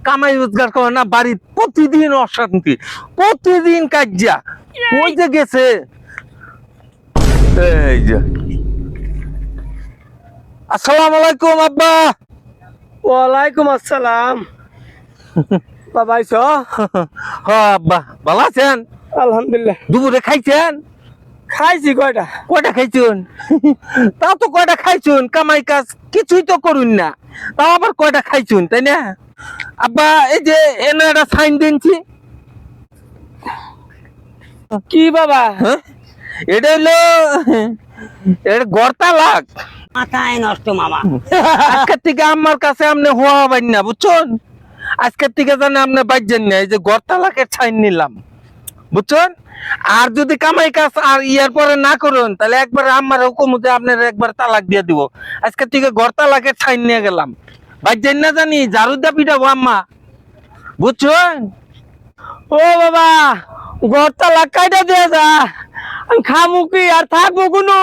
কামাই রোজগার করে না, বাড়ির প্রতিদিন অশান্তি, প্রতিদিন কাজ্যা। ওই যে গেছে, এই যে। আসসালামু আলাইকুম আব্বা। ওয়ালাইকুম আসসালাম। বাবা আইছো? হ্যাঁ আব্বা, ভালো আছেন? আলহামদুলিল্লাহ। দুপুরে খাইছেন? খাইছি কয়টা? কয়টা খাইছুন? তাও তো কয়টা খাইছুন, কামাই কাজ কিছুই তো করুন না, তাও আবার কয়টা খাইছুন, তাই না? আব্বা এই যে এনে একটা সাইন দিনছি। কি বাবা? হ্যাঁ, এটা হইলো, এটা গড়তালাক। মাথায় নষ্ট মামা। আজকের থেকে আমার কাছে আপনি হওয়া হবেন না, বুঝছেন? আজকের থেকে জানে আপনি বাজছেন না, এই যে গড়তালাকের সাইন নিলাম, বুঝছেন? আর যদি কামাই কাজ আর ইয়ার পরে না করুন, তাহলে একবার আমার হুকুমতে আপনার একবার তালাক দিয়ে দিব। আজকের থেকে গড়তালাকের সাইন নিয়ে গেলাম, বাজছেন না জানি, ঝাড়ুদা পিটাবো আম্মা, বুঝছেন? ও বাবা, ঘরটা লাগাইটা দিয়ে যা। আমি খামু কি আর থাকবো কোনো?